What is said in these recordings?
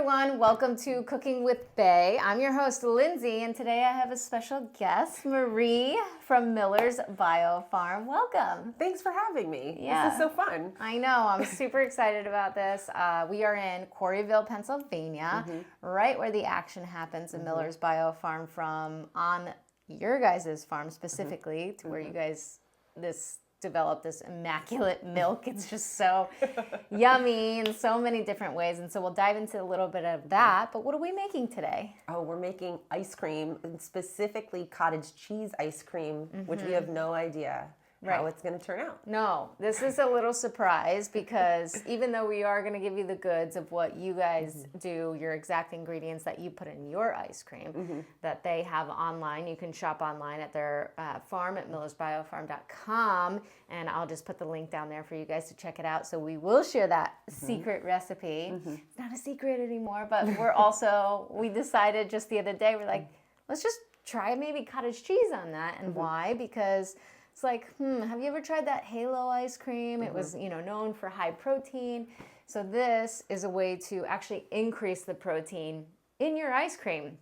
everyone. Welcome to Cooking with Bae. I'm your host, Lindsay, and today I have a special guest, Marie from Miller's Bio Farm. Welcome. Thanks for having me. Yeah. This is so fun. I know. I'm super excited about this. We are in Quarryville, Pennsylvania, right where the action happens in Miller's Bio Farm on your guys' farm specifically, to where you guys develop this immaculate milk. It's just so yummy in so many different ways. And so we'll dive into a little bit of that. But what are we making today? Oh, we're making ice cream, and specifically cottage cheese ice cream, which we have no idea how it's going to turn out. No, this is a little surprise because even though we are going to give you the goods of what you guys do, your exact ingredients that you put in your ice cream that they have online, you can shop online at their farm at millersbiofarm.com, and I'll just put the link down there for you guys to check it out. So we will share that secret recipe. It's not a secret anymore, but we decided just the other day, we're like, let's just try maybe cottage cheese on that. And why? Because it's like, have you ever tried that Halo ice cream? It was, known for high protein. So this is a way to actually increase the protein in your ice cream.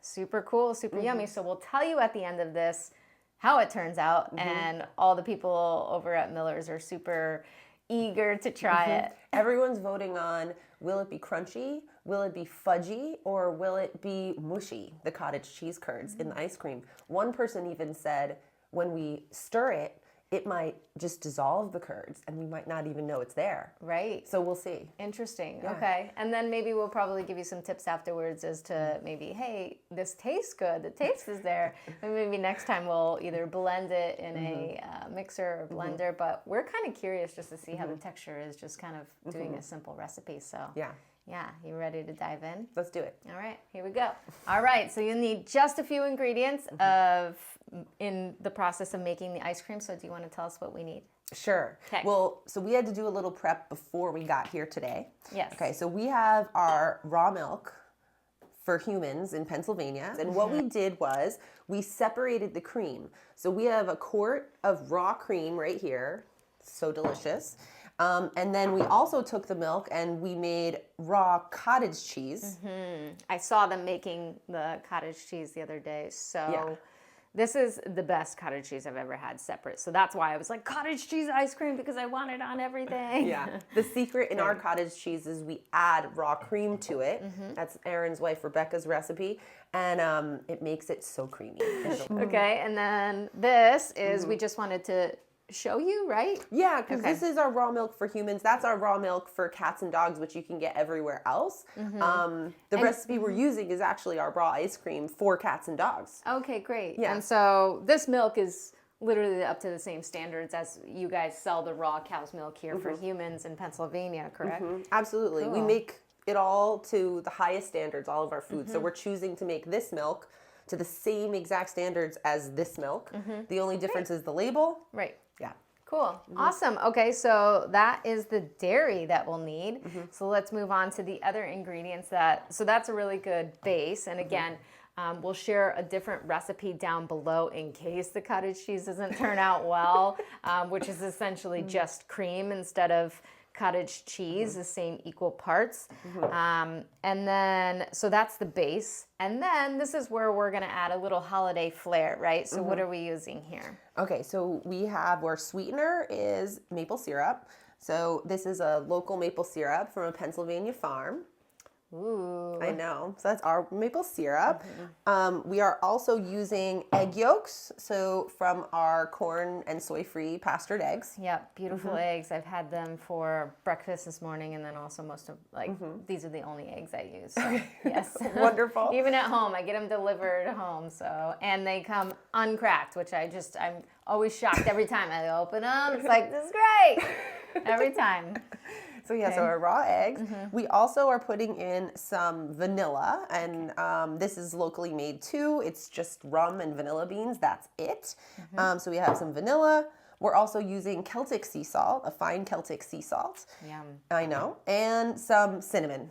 Super cool, super yummy. So we'll tell you at the end of this how it turns out. And all the people over at Miller's are super eager to try it. Everyone's voting on, will it be crunchy, will it be fudgy, or will it be mushy, the cottage cheese curds in the ice cream. One person even said, when we stir it, it might just dissolve the curds and we might not even know it's there. Right. So we'll see. Interesting. Yeah. Okay. And then maybe we'll probably give you some tips afterwards as to maybe, hey, this tastes good. The taste is there. And maybe next time we'll either blend it in a mixer or blender. But we're kind of curious just to see how the texture is, just kind of doing a simple recipe. So yeah, you ready to dive in? Let's do it. All right, here we go. All right, so you need just a few ingredients in the process of making the ice cream. So do you want to tell us what we need? Sure. Okay. Well, so we had to do a little prep before we got here today. Yes. Okay, so we have our raw milk for humans in Pennsylvania. And what we did was we separated the cream. So we have a quart of raw cream right here. So delicious. And then we also took the milk and we made raw cottage cheese. I saw them making the cottage cheese the other day. So this is the best cottage cheese I've ever had separate. So that's why I was like, cottage cheese ice cream, because I want it on everything. Yeah. The secret in our cottage cheese is we add raw cream to it. That's Aaron's wife Rebecca's recipe. And it makes it so creamy. Okay. And then this is, we just wanted to show you, right? Yeah, because this is our raw milk for humans. That's our raw milk for cats and dogs, which you can get everywhere else. The recipe we're using is actually our raw ice cream for cats and dogs. Okay, great. Yeah. And so this milk is literally up to the same standards as you guys sell the raw cow's milk here for humans in Pennsylvania, correct? Absolutely. Cool. We make it all to the highest standards, all of our food. So we're choosing to make this milk to the same exact standards as this milk. The only difference is the label. Right. Yeah. Cool. Awesome. Okay, so that is the dairy that we'll need. So let's move on to the other ingredients so that's a really good base. And again, we'll share a different recipe down below in case the cottage cheese doesn't turn out well, which is essentially just cream instead of cottage cheese, the same equal parts. And then, so that's the base. And then this is where we're gonna add a little holiday flair, right? So what are we using here? Okay, so we have our sweetener is maple syrup. So this is a local maple syrup from a Pennsylvania farm. Ooh. I know. So that's our maple syrup. We are also using egg yolks, so from our corn and soy-free pastured eggs. Yep, beautiful eggs. I've had them for breakfast this morning, and then also most of, these are the only eggs I use. So, yes. Wonderful. Even at home, I get them delivered home, and they come uncracked, which I'm always shocked every time I open them. It's like, this is great. Every time. So yeah, so our raw eggs. We also are putting in some vanilla, and this is locally made too. It's just rum and vanilla beans. That's it. So we have some vanilla. We're also using Celtic sea salt, a fine Celtic sea salt. Yum. I know. And some cinnamon.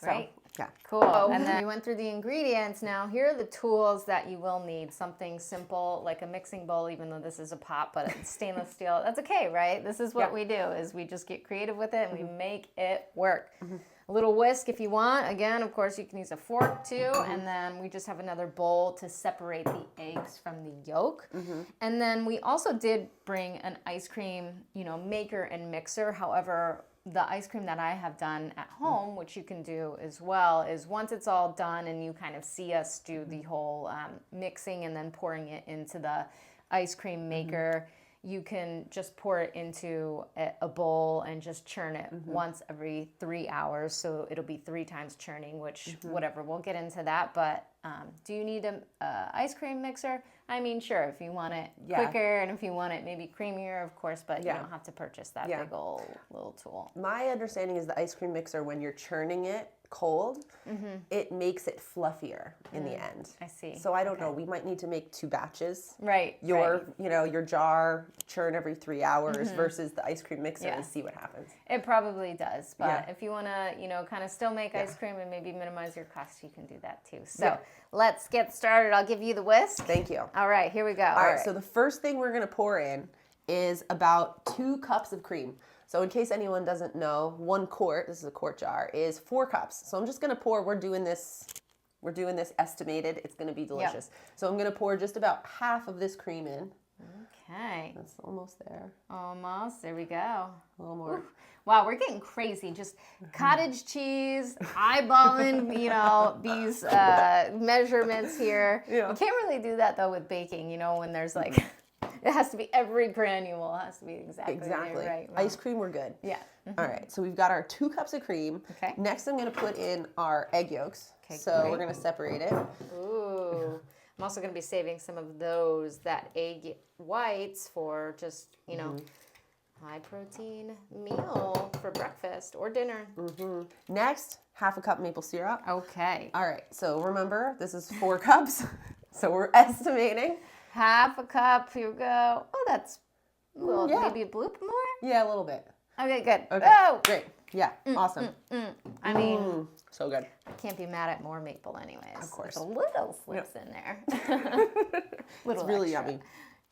Right. Yeah. Cool. And then we went through the ingredients. Now here are the tools that you will need. Something simple like a mixing bowl, even though this is a pot, but it's stainless steel. That's okay, right? This is what we do, is we just get creative with it and we make it work. a little whisk if you want. Again, of course, you can use a fork too. And then we just have another bowl to separate the eggs from the yolk. And then we also did bring an ice cream, maker and mixer. However, the ice cream that I have done at home, which you can do as well, is once it's all done and you kind of see us do the whole mixing and then pouring it into the ice cream maker, you can just pour it into a bowl and just churn it once every 3 hours. So it'll be 3 times churning, which whatever, we'll get into that. But do you need an ice cream mixer? I mean, sure, if you want it quicker and if you want it maybe creamier, of course, but you don't have to purchase that big old little tool. My understanding is the ice cream mixer, when you're churning it cold, it makes it fluffier in the end. I see. So I don't know. We might need to make 2 batches. Right. Your jar churn every 3 hours versus the ice cream mixer and see what happens. It probably does. But if you want to, kind of still make ice cream and maybe minimize your costs, you can do that too. So let's get started. I'll give you the whisk. Thank you. All right, here we go. All right. So the first thing we're going to pour in is about 2 cups of cream. So in case anyone doesn't know, 1 quart, this is a quart jar, is 4 cups. So I'm just going to pour, we're doing this estimated. It's going to be delicious. So I'm going to pour just about half of this cream in. Okay. That's almost there. Almost. There we go. A little more. Oof. Wow, we're getting crazy. Just cottage cheese, eyeballing, these measurements here. Yeah. You can't really do that though with baking, when there's like... It has to be every granule. It has to be exactly right. Ice cream, we're good. Yeah. All right. So we've got our 2 cups of cream. Okay. Next, I'm going to put in our egg yolks. Okay, so great. we're going to separate it. Ooh. I'm also going to be saving some of that egg whites for just, high protein meal for breakfast or dinner. Next, half a cup maple syrup. Okay. All right. So remember, this is 4 cups. So we're estimating. Half a cup, here we go. Oh, that's a little, maybe a bloop more? Yeah, a little bit. Okay, good. Okay, oh! great. Yeah, awesome. I mean, so good. I can't be mad at more maple anyways. Of course. There's a little slips in there. It's really yummy.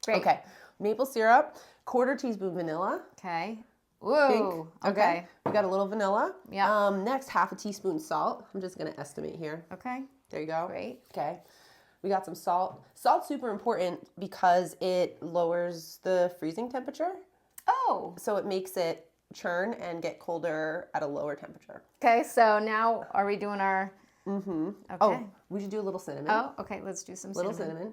Great. Okay, maple syrup, 1/4 teaspoon vanilla. Okay. Whoa. Okay. We got a little vanilla. Yeah. Next, half a teaspoon salt. I'm just going to estimate here. Okay. There you go. Great. Okay. We got some salt. Salt's super important because it lowers the freezing temperature. Oh. So it makes it churn and get colder at a lower temperature. Okay, so now are we doing our... Okay. Oh, we should do a little cinnamon. Oh, okay, let's do some cinnamon. Little cinnamon.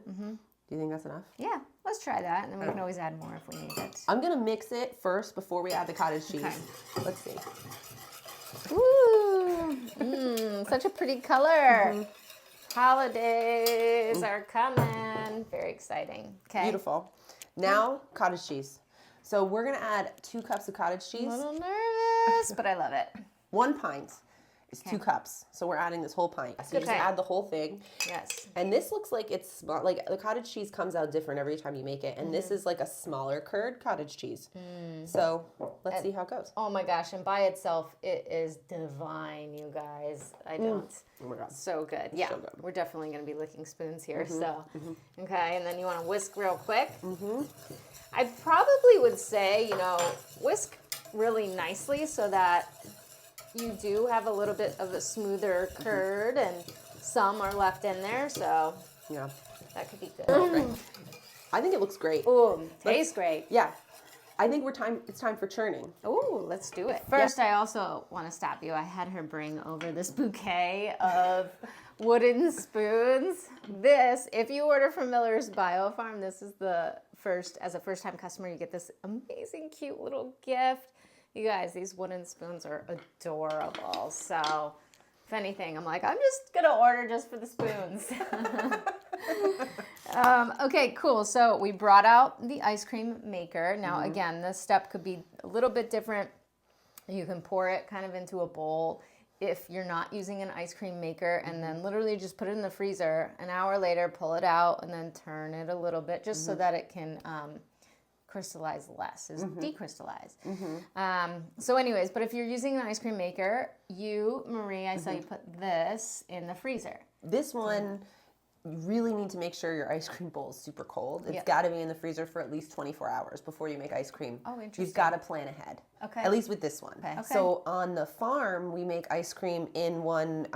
Do you think that's enough? Yeah, let's try that, and then we can always add more if we need it. I'm going to mix it first before we add the cottage cheese. Okay. Let's see. Ooh, such a pretty color. Holidays are coming. Very exciting. Okay. Beautiful. Now, cottage cheese. So we're going to add 2 cups of cottage cheese. A little nervous, but I love it. 1 pint is 2 cups. So we're adding this whole pint. So you just add the whole thing. Yes. And this looks like it's small. Like the cottage cheese comes out different every time you make it. And this is like a smaller curd cottage cheese. So let's see how it goes. Oh my gosh, and by itself, it is divine, you guys. I don't. Oh my God. So good. Yeah. So good. We're definitely going to be licking spoons here. So, okay. And then you want to whisk real quick. I probably would say, whisk really nicely so that you do have a little bit of a smoother curd and some are left in there. So, Yeah. that could be good. Great. I think it looks great. Ooh, tastes great. Yeah. I think it's time for churning. Ooh, let's do it. First, I also want to stop you. I had her bring over this bouquet of wooden spoons. This, if you order from Miller's Biofarm, this is as a first-time customer, you get this amazing, cute little gift. You guys, these wooden spoons are adorable. So, if anything, I'm like, I'm just going to order just for the spoons. Okay, cool. So we brought out the ice cream maker. Now, again, this step could be a little bit different. You can pour it kind of into a bowl if you're not using an ice cream maker, and then literally just put it in the freezer. An hour later, pull it out, and then turn it a little bit just so that it can crystallize less, is decrystallized. So anyways, but if you're using an ice cream maker, Marie, I saw you put this in the freezer. This one you really need to make sure your ice cream bowl is super cold. It's Yep. got to be in the freezer for at least 24 hours before you make ice cream. Oh, interesting. You've got to plan ahead. Okay. At least with this one. Okay. So on the farm, we make ice cream in one,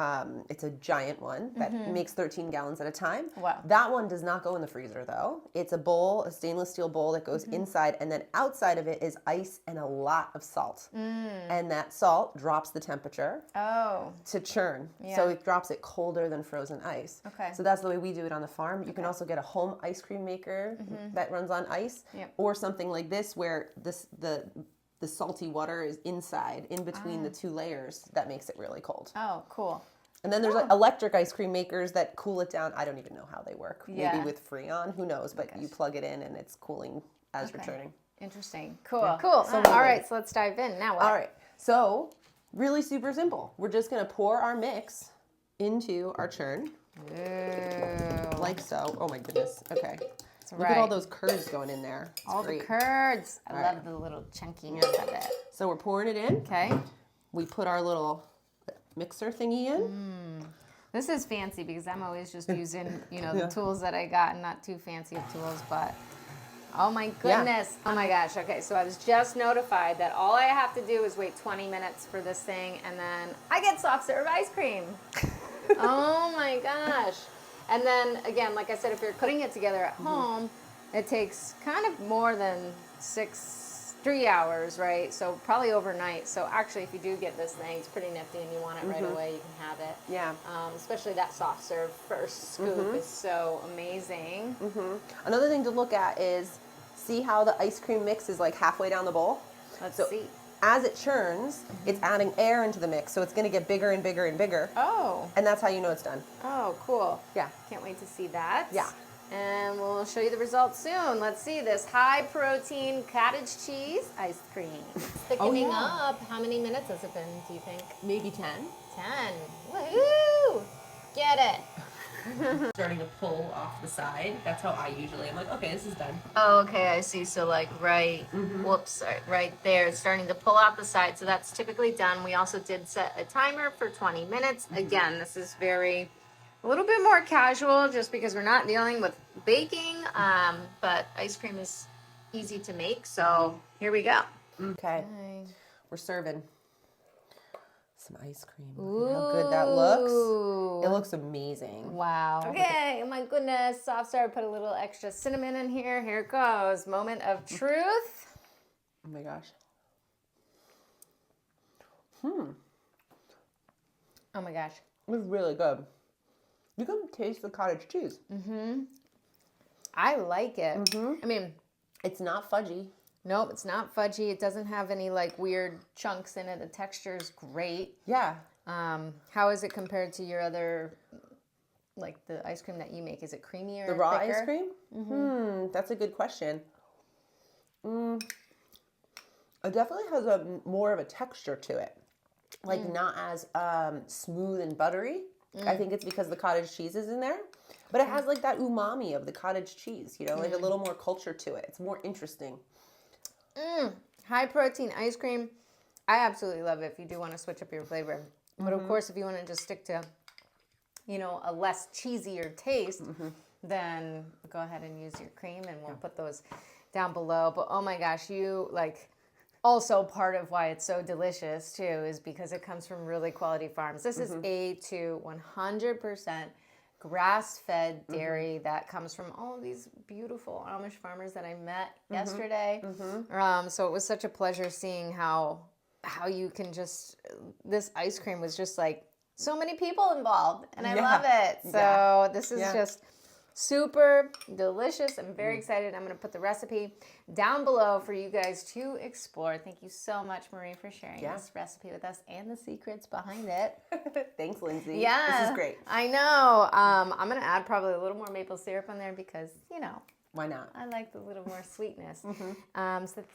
it's a giant one that makes 13 gallons at a time. Wow. That one does not go in the freezer though. It's a bowl, a stainless steel bowl that goes inside, and then outside of it is ice and a lot of salt. And that salt drops the temperature Oh. to churn. Yeah. So it drops it colder than frozen ice. Okay. So that's the way we do it on the farm. You can also get a home ice cream maker that runs on ice, Yep. or something like this where the salty water is inside, in between the two layers. That makes it really cold. Oh, cool. And then there's like electric ice cream makers that cool it down. I don't even know how they work. Yeah. Maybe with Freon, who knows? But you plug it in and it's cooling as you're churning. Interesting. Cool. Cool. So All right, so let's dive in. Now what? All right. So really super simple. We're just gonna pour our mix into our churn. Ooh. Like so. Oh my goodness. Okay. Look right. at all those curds going in there. It's All great. the curds. I All love right. the little chunkiness of it. So we're pouring it in. Okay. We put our little mixer thingy in. This is fancy because I'm always just using, the tools that I got, and not too fancy of tools, but oh my goodness. Oh my gosh. Okay, so I was just notified that all I have to do is wait 20 minutes for this thing, and then I get soft serve ice cream. Oh my gosh. And then again, like I said, if you're putting it together at home, it takes kind of more than 3 hours, right? So probably overnight. So actually, if you do get this thing, it's pretty nifty and you want it right away, you can have it. Yeah. Especially that soft serve first scoop is so amazing. Another thing to look at is see how the ice cream mix is like halfway down the bowl. Let's So see. as it churns, it's adding air into the mix, so it's going to get bigger and bigger and bigger. Oh. And that's how you know it's done. Oh, cool. Yeah. Can't wait to see that. Yeah. And we'll show you the results soon. Let's see this high protein cottage cheese ice cream. Thickening up. How many minutes has it been, do you think? Maybe 10. 10. Woohoo! Get it. Starting to pull off the side. That's how I usually am like, okay, this is done. Oh, okay, I see. So like right there, it's starting to pull out the side. So that's typically done. We also did set a timer for 20 minutes. Again, this is a little bit more casual just because we're not dealing with baking, but ice cream is easy to make. So here we go. Okay. We're serving some ice cream. Look at how good that looks. It looks amazing. Wow. Okay, oh my goodness. Soft serve, put a little extra cinnamon in here. Here it goes. Moment of truth. Oh my gosh. Oh my gosh. It's really good. You can taste the cottage cheese. I like it. I mean, It's not fudgy. nope, it's not fudgy. It doesn't have any like weird chunks in it. The texture is great. Yeah. How is it compared to your other, like the ice cream that you make? Is it creamier? The raw thicker? ice cream? That's a good question. It definitely has more of a texture to it. Like not as smooth and buttery. I think it's because the cottage cheese is in there. But it has like that umami of the cottage cheese, like a little more culture to it. It's more interesting. High protein ice cream. I absolutely love it if you do want to switch up your flavor. But of course, if you want to just stick to, a less cheesier taste, then go ahead and use your cream, and we'll put those down below. But oh my gosh, also part of why it's so delicious too is because it comes from really quality farms. This is A2 100% grass-fed dairy that comes from all of these beautiful Amish farmers that I met yesterday. So it was such a pleasure seeing how you can this ice cream was just like so many people involved, and I love it. So this is just super delicious. I'm very excited. I'm going to put the recipe down below for you guys to explore. Thank you so much, Marie, for sharing this recipe with us and the secrets behind it. Thanks, Lindsay. Yeah. This is great. I know. I'm going to add probably a little more maple syrup on there because, Why not? I like the little more sweetness.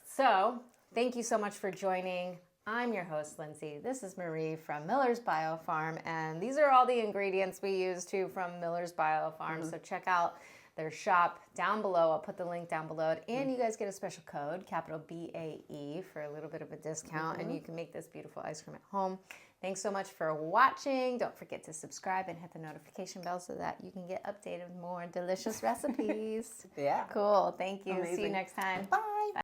So thank you so much for joining. I'm your host, Lindsay. This is Marie from Miller's Bio Farm, and these are all the ingredients we use too from Miller's Bio Farm. So check out their shop down below. I'll put the link down below, and you guys get a special code, capital BAE, for a little bit of a discount, and you can make this beautiful ice cream at home. Thanks so much for watching. Don't forget to subscribe and hit the notification bell so that you can get updated with more delicious recipes. Yeah. Cool. Thank you. Amazing. See you next time. Bye. Bye.